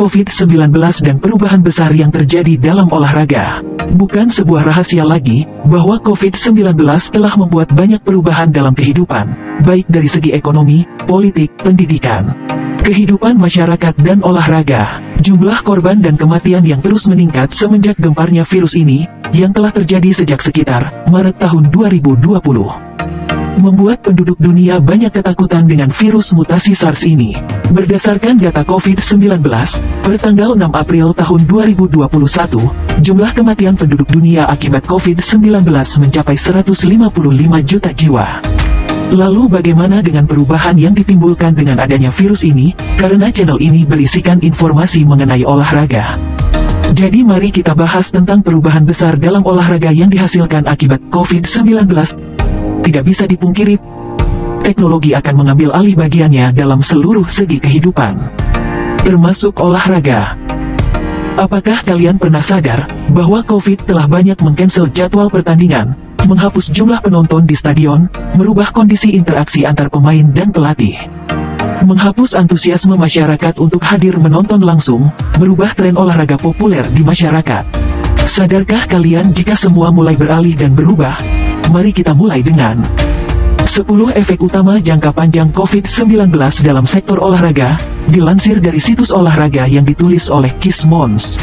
COVID-19 dan perubahan besar yang terjadi dalam olahraga. Bukan sebuah rahasia lagi, bahwa COVID-19 telah membuat banyak perubahan dalam kehidupan, baik dari segi ekonomi, politik, pendidikan, kehidupan masyarakat dan olahraga. Jumlah korban dan kematian yang terus meningkat semenjak gemparnya virus ini, yang telah terjadi sejak sekitar Maret tahun 2020. Membuat penduduk dunia banyak ketakutan dengan virus mutasi SARS ini. Berdasarkan data COVID-19, per tanggal 6 April tahun 2021, jumlah kematian penduduk dunia akibat COVID-19 mencapai 155 juta jiwa. Lalu bagaimana dengan perubahan yang ditimbulkan dengan adanya virus ini, karena channel ini berisikan informasi mengenai olahraga. Jadi mari kita bahas tentang perubahan besar dalam olahraga yang dihasilkan akibat COVID-19. Tidak bisa dipungkiri, teknologi akan mengambil alih bagiannya dalam seluruh segi kehidupan, termasuk olahraga. Apakah kalian pernah sadar, bahwa COVID telah banyak mengcancel jadwal pertandingan, menghapus jumlah penonton di stadion, merubah kondisi interaksi antar pemain dan pelatih, menghapus antusiasme masyarakat untuk hadir menonton langsung, merubah tren olahraga populer di masyarakat. Sadarkah kalian jika semua mulai beralih dan berubah? Mari kita mulai dengan 10 efek utama jangka panjang COVID-19 dalam sektor olahraga, dilansir dari situs olahraga yang ditulis oleh Keith Mons.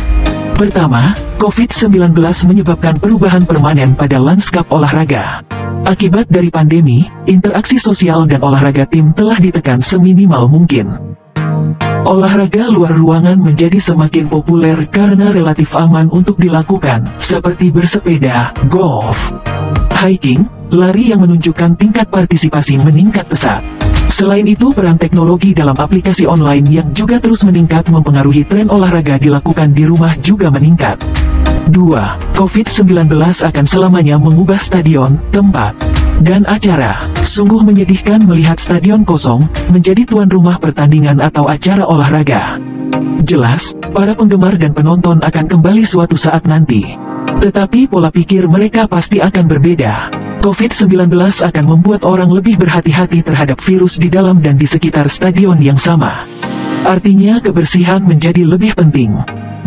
Pertama, COVID-19 menyebabkan perubahan permanen pada lanskap olahraga. Akibat dari pandemi, interaksi sosial dan olahraga tim telah ditekan seminimal mungkin. Olahraga luar ruangan menjadi semakin populer karena relatif aman untuk dilakukan, seperti bersepeda, golf, hiking, lari yang menunjukkan tingkat partisipasi meningkat pesat. Selain itu, peran teknologi dalam aplikasi online yang juga terus meningkat mempengaruhi tren olahraga dilakukan di rumah juga meningkat. 2. COVID-19 akan selamanya mengubah stadion, tempat, dan acara. Sungguh menyedihkan melihat stadion kosong, menjadi tuan rumah pertandingan atau acara olahraga. Jelas, para penggemar dan penonton akan kembali suatu saat nanti. Tetapi pola pikir mereka pasti akan berbeda. COVID-19 akan membuat orang lebih berhati-hati terhadap virus di dalam dan di sekitar stadion yang sama. Artinya kebersihan menjadi lebih penting.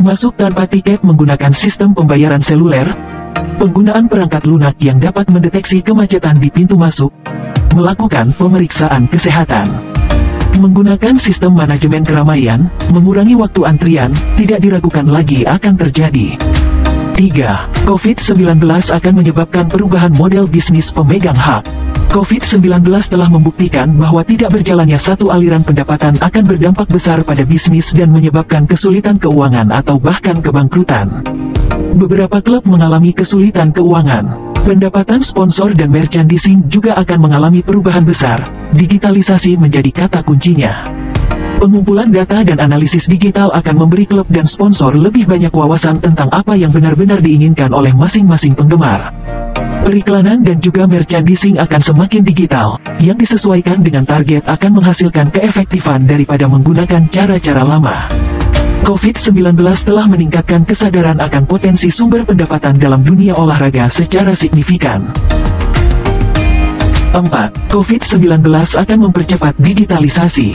Masuk tanpa tiket menggunakan sistem pembayaran seluler, penggunaan perangkat lunak yang dapat mendeteksi kemacetan di pintu masuk, melakukan pemeriksaan kesehatan, menggunakan sistem manajemen keramaian, mengurangi waktu antrian, tidak diragukan lagi akan terjadi. 3. COVID-19 akan menyebabkan perubahan model bisnis pemegang hak. COVID-19 telah membuktikan bahwa tidak berjalannya satu aliran pendapatan akan berdampak besar pada bisnis dan menyebabkan kesulitan keuangan atau bahkan kebangkrutan. Beberapa klub mengalami kesulitan keuangan. Pendapatan sponsor dan merchandising juga akan mengalami perubahan besar. Digitalisasi menjadi kata kuncinya. Pengumpulan data dan analisis digital akan memberi klub dan sponsor lebih banyak wawasan tentang apa yang benar-benar diinginkan oleh masing-masing penggemar. Periklanan dan juga merchandising akan semakin digital, yang disesuaikan dengan target akan menghasilkan keefektifan daripada menggunakan cara-cara lama. COVID-19 telah meningkatkan kesadaran akan potensi sumber pendapatan dalam dunia olahraga secara signifikan. 4. COVID-19 akan mempercepat digitalisasi.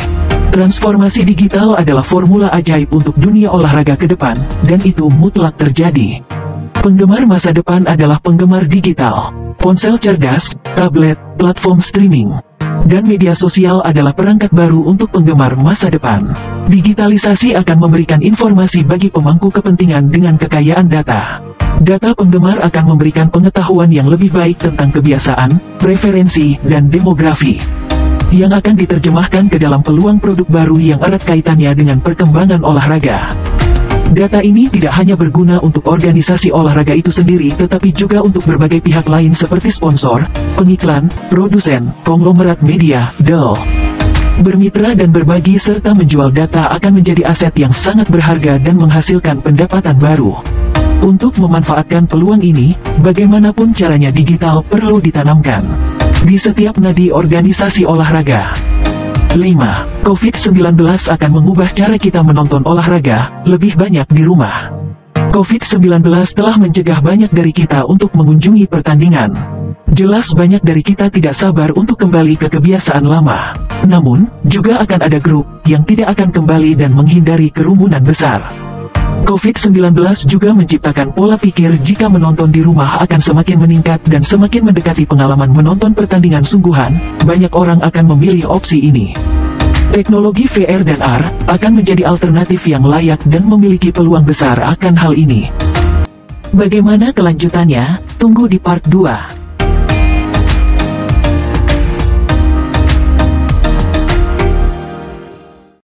Transformasi digital adalah formula ajaib untuk dunia olahraga ke depan, dan itu mutlak terjadi. Penggemar masa depan adalah penggemar digital. Ponsel cerdas, tablet, platform streaming, dan media sosial adalah perangkat baru untuk penggemar masa depan. Digitalisasi akan memberikan informasi bagi pemangku kepentingan dengan kekayaan data. Data penggemar akan memberikan pengetahuan yang lebih baik tentang kebiasaan, preferensi, dan demografi, yang akan diterjemahkan ke dalam peluang produk baru yang erat kaitannya dengan perkembangan olahraga. Data ini tidak hanya berguna untuk organisasi olahraga itu sendiri tetapi juga untuk berbagai pihak lain seperti sponsor, pengiklan, produsen, konglomerat media, dan bermitra dan berbagi serta menjual data akan menjadi aset yang sangat berharga dan menghasilkan pendapatan baru. Untuk memanfaatkan peluang ini, bagaimanapun caranya digital perlu ditanamkan di setiap nadi organisasi olahraga. 5. COVID-19 akan mengubah cara kita menonton olahraga, lebih banyak di rumah. COVID-19 telah mencegah banyak dari kita untuk mengunjungi pertandingan. Jelas banyak dari kita tidak sabar untuk kembali ke kebiasaan lama. Namun, juga akan ada grup yang tidak akan kembali dan menghindari kerumunan besar. COVID-19 juga menciptakan pola pikir jika menonton di rumah akan semakin meningkat dan semakin mendekati pengalaman menonton pertandingan sungguhan, banyak orang akan memilih opsi ini. Teknologi VR dan AR akan menjadi alternatif yang layak dan memiliki peluang besar akan hal ini. Bagaimana kelanjutannya? Tunggu di part 2.